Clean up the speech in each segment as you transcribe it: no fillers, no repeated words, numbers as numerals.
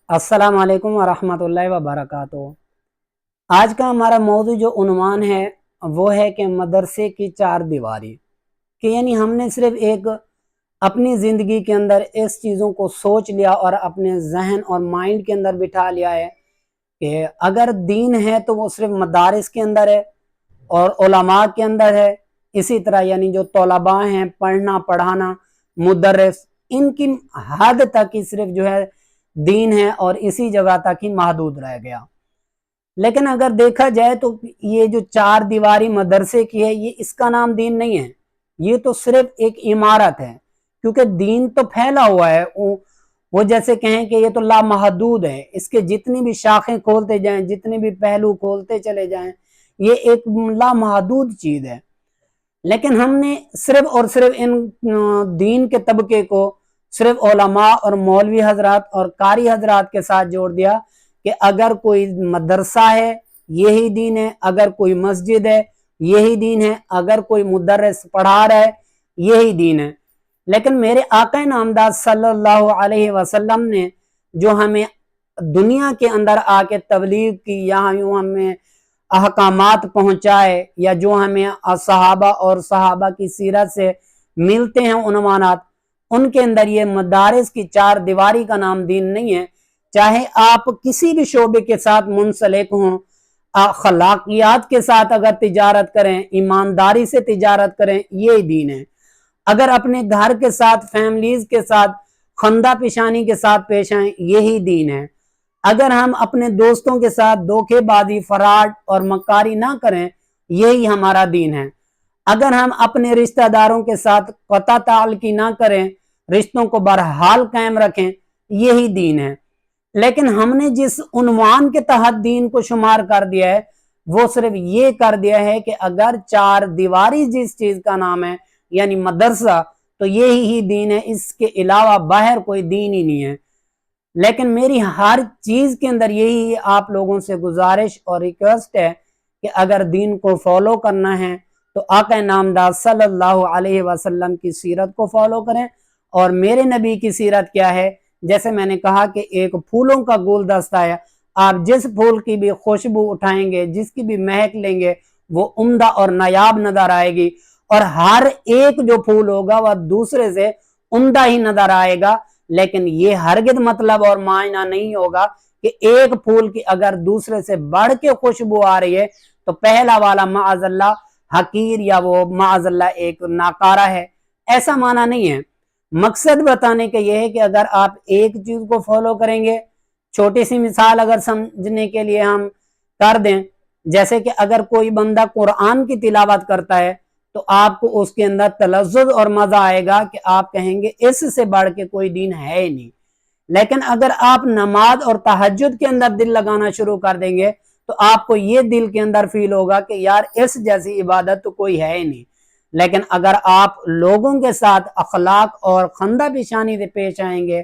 अस्सलाम वालेकुम वरहमतुल्लाहि वबरकातुहू। आज का हमारा मौजू जो उन्वान है वो है कि मदरसे की चार दीवारी, कि यानी हमने सिर्फ एक अपनी ज़िंदगी के अंदर इस चीज़ों को सोच लिया और अपने जहन और माइंड के अंदर बिठा लिया है कि अगर दीन है तो वो सिर्फ मदारिस के अंदर है और उलमा के अंदर है। इसी तरह यानी जो तलबा हैं, पढ़ना पढ़ाना, मुदर्रिस, इनकी हद तक ही सिर्फ जो है दीन है और इसी जगह तक ही महदूद रह गया। लेकिन अगर देखा जाए तो ये जो चार दीवारी मदरसे की है, ये इसका नाम दीन नहीं है, ये तो सिर्फ एक इमारत है। क्योंकि दीन तो फैला हुआ है, वो जैसे कहें कि ये तो लामहदूद है, इसके जितनी भी शाखें खोलते जाएं, जितने भी पहलू खोलते चले जाएं, ये एक लामहदूद चीज है। लेकिन हमने सिर्फ और सिर्फ इन दीन के तबके को सिर्फ उलमा और मौलवी हजरात और कारी हजरात के साथ जोड़ दिया कि अगर कोई मदरसा है यही दीन है, अगर कोई मस्जिद है यही दीन है, अगर कोई मुदर्रिस पढ़ा रहा है यही दीन है। लेकिन मेरे आका नामदार सल्लल्लाहु अलैहि वसल्लम ने जो हमें दुनिया के अंदर आके तबलीग की, या यूं हमें अहकामात पहुंचाए, या जो हमें सहाबा और सहाबा की सीरत से मिलते हैं उन्वानात, उनके अंदर ये मदारिस की चार दीवारी का नाम दीन नहीं है। चाहे आप किसी भी शोबे के साथ मुंसलिक हों, अखलाकियात के साथ अगर तिजारत करें, ईमानदारी से तिजारत करें, ये दीन है। अगर अपने घर के साथ, फैमिलीज के साथ खंदा पेशानी के साथ पेश आए, यही दीन है। अगर हम अपने दोस्तों के साथ धोखेबाजी, फराड और मक्कारी ना करें, यही हमारा दीन है। अगर हम अपने रिश्तेदारों के साथ क़ता ताल्लुकी ना करें, रिश्तों को बहरहाल कायम रखें, यही दीन है। लेकिन हमने जिस उन्वान के तहत दीन को शुमार कर दिया है, वो सिर्फ ये कर दिया है कि अगर चार दीवारी जिस चीज का नाम है यानी मदरसा, तो यही ही दीन है, इसके अलावा बाहर कोई दीन ही नहीं है। लेकिन मेरी हर चीज के अंदर यही आप लोगों से गुजारिश और रिक्वेस्ट है कि अगर दीन को फॉलो करना है तो आका नामदार सल्लल्लाहु अलैहि वसल्लम की सीरत को फॉलो करें। और मेरे नबी की सीरत क्या है, जैसे मैंने कहा कि एक फूलों का गुलदस्ता है, आप जिस फूल की भी खुशबू उठाएंगे, जिसकी भी महक लेंगे, वो उम्दा और नायाब नजर आएगी। और हर एक जो फूल होगा वह दूसरे से उम्दा ही नजर आएगा। लेकिन ये हरगिज मतलब और मायना नहीं होगा कि एक फूल की अगर दूसरे से बढ़ के खुशबू आ रही है तो पहला वाला माअज़ल्लाह हकीर या वो माअज़ल्लाह एक नाकारा है, ऐसा माना नहीं है। मकसद बताने का यह है कि अगर आप एक चीज को फॉलो करेंगे, छोटी सी मिसाल अगर समझने के लिए हम कर दें, जैसे कि अगर कोई बंदा कुरान की तिलावत करता है तो आपको उसके अंदर तलज़्ज़ुज़ और मजा आएगा कि आप कहेंगे इससे बढ़ के कोई दीन है ही नहीं। लेकिन अगर आप नमाज और तहज्जुद के अंदर दिल लगाना शुरू कर देंगे तो आपको ये दिल के अंदर फील होगा कि यार इस जैसी इबादत तो कोई है ही नहीं। लेकिन अगर आप लोगों के साथ अखलाक और खंदा पेशानी से पेश आएंगे,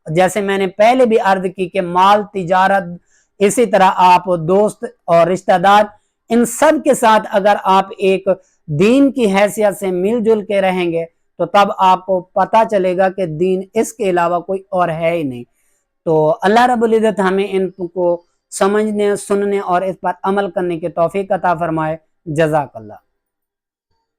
जैसे मैंने पहले भी अर्ज की कि माल, तिजारत, इसी तरह आप दोस्त और रिश्तेदार, इन सब के साथ अगर आप एक दीन की हैसियत से मिलजुल के रहेंगे तो तब आपको पता चलेगा कि दीन इसके अलावा कोई और है ही नहीं। तो अल्लाह रब्बुल इज़्ज़त हमें इनको समझने, सुनने और इस पर अमल करने की तौफीक अता फरमाए। जज़ाकल्लाह।